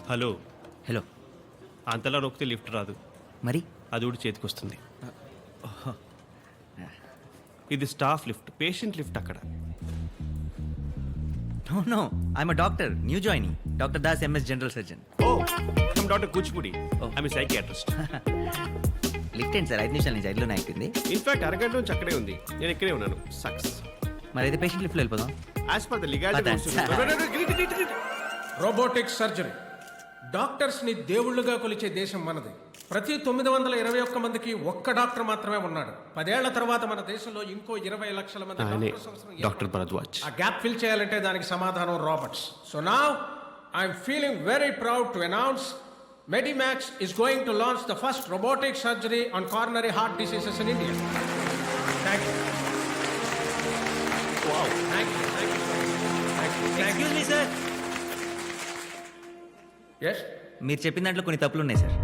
Hello. Hello. అంతలా నొక్కితే lift రాదు, మరి అది కూడా చేతికి వస్తుంది. ఇది స్టాఫ్ లిఫ్ట్, పేషెంట్ లిఫ్ట్ అక్కడ. No no, I'm a doctor, new joining. Doctor Das MS general surgeon. Oh, I'm doctor Kuchipudi. I'm psychiatrist. Lift ఏంటి సార్, 5 నిమిషాల నుంచి 5లోనే అయిపోయింది. ఇన్ఫాక్ట్ అరగంట నుంచి అక్కడే ఉంది, నేను ఇక్కడే ఉన్నాను. సక్స్. మరి అయితే పేషెంట్ లిఫ్ట్లో వెళ్ళిపోదాం. As per the legality. Robotic surgery. డాక్టర్స్ని దేవుళ్ళుగా కొలిచే దేశం మనది. ప్రతి 921 మందికి ఒక్క డాక్టర్ మాత్రమే ఉన్నాడు. 10 ఏళ్ల తర్వాత మన దేశంలో ఇంకో 20 లక్షల మంది డాక్టర్స్ అవసరం. డాక్టర్ భరద్వాజ్. ఆ గ్యాప్ ఫిల్ చేయాలంటే దానికి సమాధానం robots. So now I'm feeling very proud to announce Medimax is going to launch the first robotic surgery on coronary heart diseases in India. Thank you. Wow. Thank you. Thank you. Thank you. Excuse me sir. Yes? మీరు చెప్పిన దాంట్లో కొన్ని తప్పులు ఉన్నాయి sir.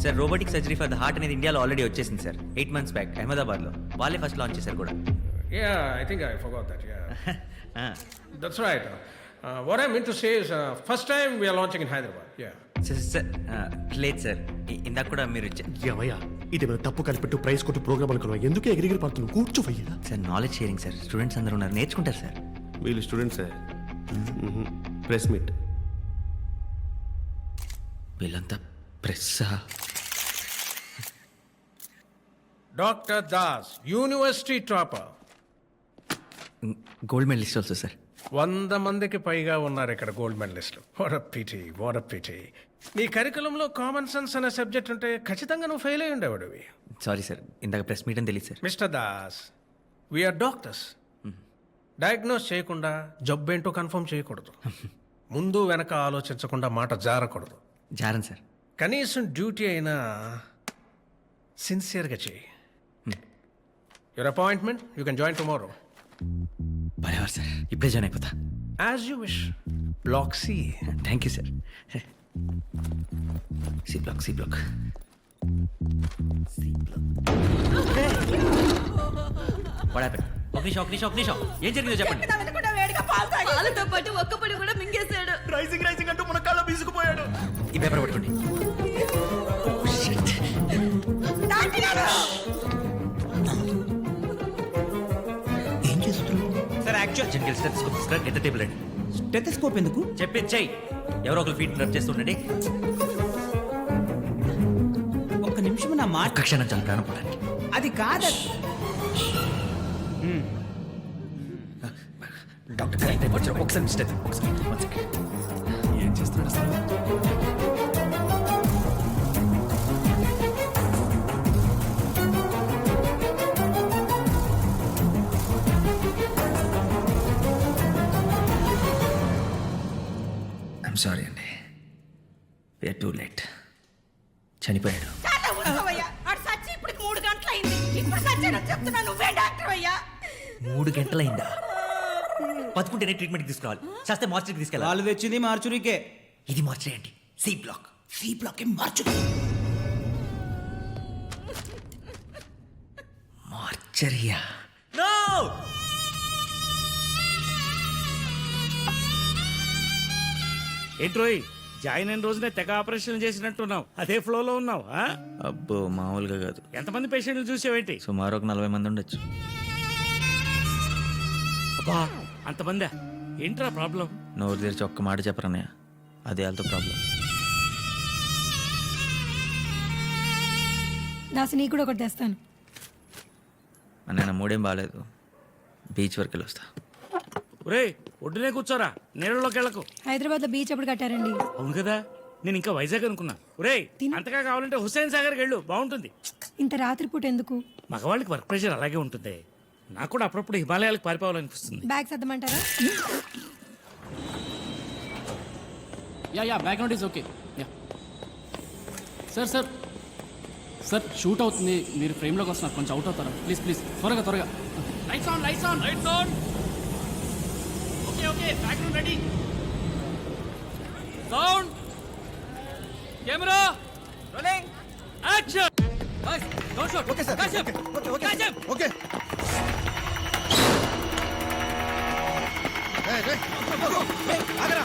Sir, robotic surgery for the heart అనేది ఇండియాలో already వచ్చేసింది sir. 8 months back అహ్మదాబాద్లో. వాళ్ళే ఫస్ట్ లాంచ్ చేశారు కూడా. Yeah, I think I forgot that. Yeah. That's right. What I meant to say is, first time we are launching in Hyderabad. Yeah. Sir లేదు sir, ఇందాక కూడా మీరు ఏమయ్యా, ఇది మన తప్పు కనిపెట్టు ప్రైజ్ కొట్టు ప్రోగ్రామ్ అనుకున్నాం. ఎందుకు ఎగిరిగిరి పడుతున్నావు? కూర్చోవయ్యా. Sir, knowledge sharing sir. Students అందరూ ఉన్నారు, నేర్చుకుంటారు సార్. వీళ్ళు స్టూడెంట్స్. Press meet. వీళ్ళంతా ప్రెస్సా? Dr. Das, university topper. Gold medalist also sir. 100 మందికి పైగా ఉన్నారు ఇక్కడ గోల్డ్ మెడలిస్టులు. What a pity. నీ కరికులంలో కామన్ సెన్స్ అనే సబ్జెక్ట్ ఉంటే ఖచ్చితంగా నువ్వు ఫెయిల్ అయ్యి ఉండేవాడివి. సారీ సార్, ఇందాక ప్రెస్ మీట్ అని తెలియదు sir. Mister Das, we are doctors. Diagnose చేయకుండా జబ్బేంటో కన్ఫర్మ్ చేయకూడదు. ముందు వెనక ఆలోచించకుండా మాట జారకూడదు. జారన్ సార్. కనీసం డ్యూటీ అయినా సిన్సియర్గా చేయి. Your appointment, you can join tomorrow. బరాబర్ సార్, ఇప్పుడే జాయిన్ అయిపోతా. As you wish. Block C. Thank you sir. C block. What happen? ఒక నిమిషం. ఏం జరిగిందో చెప్పండి. పాలతో పాటు ఒక్క పొడి కూడా మింగేశాడు. రైసింగ్ అంటూ మన కాళ్ళ బీసుకుపోయాడు. ఈ పేపర్ పట్టుకోండి. ఏం చేస్తున్నావు సార్? యాక్చువల్ జనరల్ స్టెథోస్కోప్ ఎంత టేబుల్ అండి. స్టెథోస్కోప్ ఎందుకు? చెప్పేది చెయ్యి. ఎవరో ఒకరు ఫీట్ రబ్ చేస్తుండండి. ఒక్క నిమిషం నా మాట. ఒక్క క్షణం చాలా ప్రాణం పోవడానికి. అది కాదు. డాక్టర్ కరెక్ట్ వచ్చారు. ఒకసారి మిస్టర్, ఒకసారి ఏం చేస్తున్నాడు అసలు? ఐఎమ్ సారీ అండి, వీఆర్ టూ లేట్. చనిపోయాడు. 3 గంటలైంది. ఇప్పుడు సచ్చానని చెప్తున్నా, నువ్వే డాక్టర్ అయ్యా. 3 గంటలైందా? బతుకుంటేనే ట్రీట్మెంట్కి తీసుకురావాలి, చేస్తే మార్చరీకి తీసుకెళ్ళాలి. వాళ్ళు తెచ్చింది మార్చురీకే. ఇది మార్చరీ అండి. సి బ్లాక్ ఏం మార్చురీ. మార్చరియా? నో! ఏంట్రోయ్, జాయిన్ అయిన రోజునే తెగ ఆపరేషన్ చేసినట్టున్నావు. అదే ఫ్లోలో ఉన్నావు. అబ్బో, మామూలుగా కాదు. ఎంతమంది పేషెంట్లు చూసావేంటి? సుమారు ఒక 40 మంది ఉండొచ్చు. అబ్బా, అంతమందా? ఏంట్రా ప్రాబ్లం? నోరు తెరిచి ఒక్క మాట చెప్పరన్నయ్య, అదే వాళ్ళతో ప్రాబ్లం. దాసి నీ కూడా ఒకటి తెస్తాను. అన్నయ్య, 3 ఏం బాగాలేదు. బీచ్ వరకు వెళ్ళి వస్తా. ఒరే, ఒడ్డునే కూర్చోరా, నీళ్ళలోకి వెళ్ళకు. హైదరాబాద్ లో బీచ్ ఎప్పుడు కట్టారండి? అవును కదా, నేను ఇంకా వైజాగ్ అనుకున్నా. ఒరే, అంతగా కావాలంటే హుస్సేన్ సాగర్కి వెళ్ళు, బాగుంటుంది. ఇంత రాత్రిపూట ఎందుకు? మగవాళ్ళకి వర్క్ ప్రెషర్ అలాగే ఉంటుంది. నాకు కూడా అప్పుడప్పుడు హిమాలయాలకు పారిపోవాలనిపిస్తుంది. బ్యాగ్ సర్దమంటారా? Yeah background is okay. Yeah sir shoot అవుతుంది, మీరు ఫ్రేమ్లోకి వస్తున్నారు, కొంచెం అవుట్ అవుతారా ప్లీజ్ త్వరగా. Lights on. Okay background ready. Sound, camera, rolling, action. No shot. Okay sir. Okay. ఆగరా.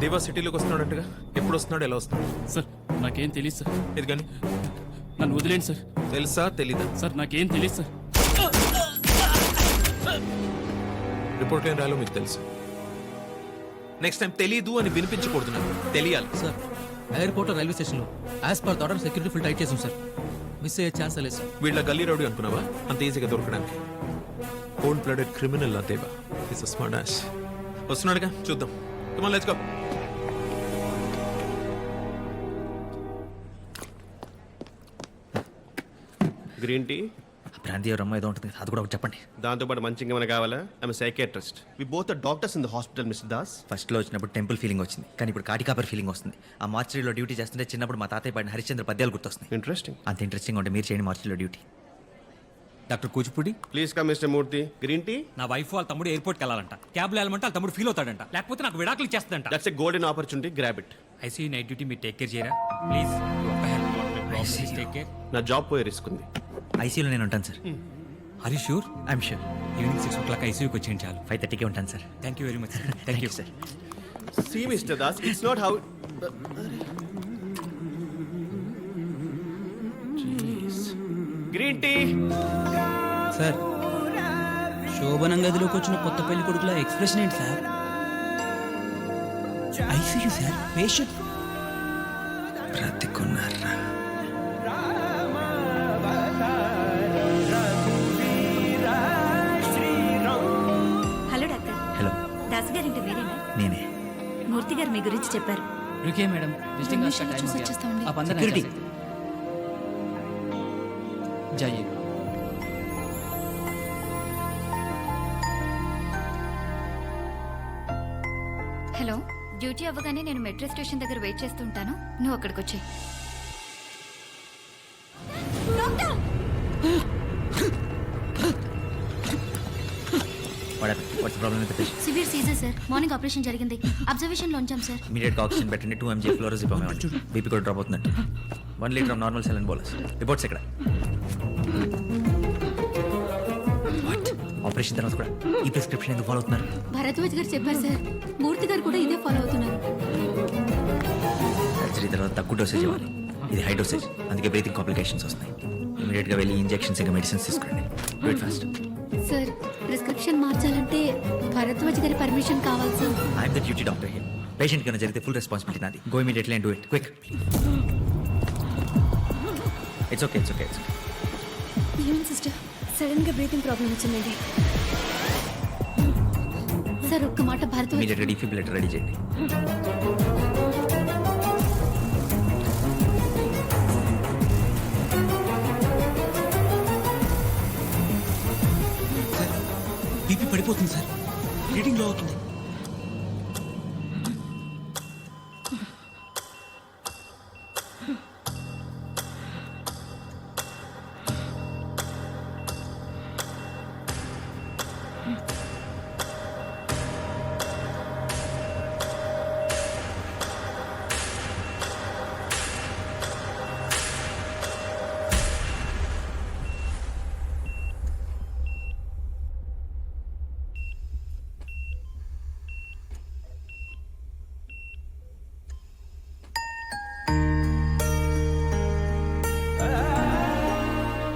దేవా సిటీలోకి వస్తున్నాడంటగా ఎప్పుడు వస్తున్నాడు ఎలా వస్తున్నాడు సార్ నాకేం తెలియదు సార్. ఇది కానీ నన్ను వదిలేండి సార్. తెలుసా తెలీదా సార్ నాకేం తెలియదు సార్. రిపోర్ట్ ఏం రాలో మీకు తెలుసు. నెక్స్ట్ టైం తెలీదు అని వినిపించకూడదు నాకు తెలియాలి. సార్ ఎయిర్పోర్ట్ రైల్వే స్టేషన్లో as per order security full tight చేసాం సార్. మిస్ అయ్యే ఛాన్స్ లేదు సార్. వీళ్ళ గల్లీ రౌడీ అనుకున్నావా అంత ఈజీగా దొరకడానికి? Cold blooded criminal Deva is a smart ass. వస్తున్నాడుగా చూద్దాం. Come on let's go. Green tea ప్రాంతీయ రమ్మ ఏదో ఉంటుంది అది కూడా ఒకటి చెప్పండి. దాంతోపాటు మంచి ఇంకేమైనా కావాలా? I'm psychiatrist. We both are doctors in the hospital mister Das. ఫస్ట్లో వచ్చినప్పుడు టెంపుల్ ఫీలింగ్ వచ్చింది, కానీ ఇప్పుడు కాటికాపర్ ఫీలింగ్ వస్తుంది. ఆ మార్చరీలో డ్యూటీ చేస్తుంటే చిన్నప్పుడు మా తాతయ్య పాడిన హరిశ్చంద్ర పద్యాలు గుర్తొస్తున్నాయి. ఇంట్రెస్టింగ్. అంత ఇంట్రెస్టింగ్ ఉంటే మీరు చేయండి మార్చరీలో duty. Doctor Kuchipudi, please come mister Murthy. Green tea. నా వైఫ్ వాళ్ళ తమ్ముడు ఎయిర్పోర్ట్కి వెళ్ళాలంట. క్యాబ్లో వెళ్ళమంటే వాళ్ళ తమ్ముడు ఫీల్ అవుతాడంట, లేకపోతే నాకు విడాకులు ఇచ్చేస్తాడంట. That's a golden opportunity. Grab it. ICU night duty మీరు టేక్ కేర్ చేయరా ప్లీజ్? ఒక్క హెల్ప్ టేక్ కేర్. నా జాబ్ పోయే రిస్క్ ఉంది. ఐసీయూలో నేను ఉంటాను సార్. Hari sure? I'm sure. Evening 6 o'clock ఐసీయూకి వచ్చేయండి చాలు. 5:30కే ఉంటాను సార్. Thank you very much. Thank you sir. See, Mr. Das, it's not how. Jeez. Green tea. Sir శోభనం గదిలోకి వచ్చిన కొత్త పెళ్లి కొడుకుల ఎక్స్ప్రెషన్ ఏంటి సార్? ఐసీయూ సార్, పేషెంట్ బ్రతికున్నారా? Hello doctor. హలో, దాస్ గారింటి మీరేనా? నేనే. మూర్తి గారు మీ గురించి చెప్పారు. रुकिए मैडम, विजिटिंग कार्ड का टाइम हो गया. आप अंदर नहीं जा Security. सकते. जाइए. హలో, డ్యూటీ అవ్వగానే నేను మెట్రో స్టేషన్ దగ్గర వెయిట్ చేస్తుంటాను, నువ్వు అక్కడికి వచ్చే. What's problem with patient? Severe seizure sir. Morning operation జరిగింది. అబ్జర్వేషన్ లో ఉంచాం సార్. ఇమీడియట్గా ఆక్సిజన్ పెట్టండి. 2 mg ఫ్లోరోజిపమ్ ఇవ్వండి. బీపీ కూడా డ్రాప్ అవుతుందండి. 1 litre of normal saline bolus. Reports ఎక్కడ? ఆపరేషన్ తర్వాత కూడా ఈ ప్రిస్క్రిప్షన్ ఎందుకు ఫాలో అవుతున్నారు? భరద్వాజ్ గారు చెప్పారు సార్. మూర్తి గారు కూడా ఇదే ఫాలో అవుతున్నారు. సర్జరీ తర్వాత తక్కువ డోసేజ్ ఇవ్వాలి. ఇది హై డోసేజ్, అందుకే బ్రీతింగ్ కాంప్లికేషన్స్ వస్తాయి. ఇమీడియట్గా వెళ్ళి ఇంజెక్షన్స్ ఇంకా మెడిసిన్స్ తీసుకురండి. Do it fast. Sir, prescription మార్చాలంటే భరద్వాజ్ గారి పర్మిషన్ కావాలి sir. I'm the duty doctor here. Patient కన్నా జరిగితే ఫుల్ రెస్పాన్సిబిలిటీ నాది. Go immediately and do it quick. It's okay, it's okay, it's okay. ఏమైంది సిస్టర్? సడన్ గా బ్రీతింగ్ ప్రాబ్లం వచ్చిందండి sir. ఒక్క మాట భరద్వాజ్. ఇమీడియట్గా డిఫిబ్రిలేటర్ రెడీ చేయండి. బీపీ పడిపోతుంది సార్, రీడింగ్ లో అవుతుంది.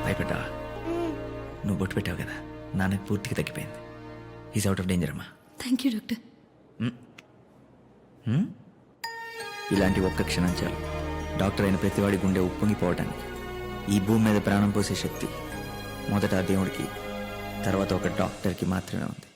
భయపడ్డావా? నువ్వు బొట్టు పెట్టావు కదా, నాన్నకు పూర్తిగా తగ్గిపోయింది. ఈజ్ అవుట్ ఆఫ్ డేంజర్ అమ్మా. Thank you doctor. ఇలాంటి ఒక్క క్షణం చాలు డాక్టర్ అయిన ప్రతివాడి గుండె ఉప్పొంగిపోవటానికి. ఈ భూమి మీద ప్రాణం పోసే శక్తి మొదట ఆ దేవుడికి, తర్వాత ఒక డాక్టర్కి మాత్రమే ఉంది.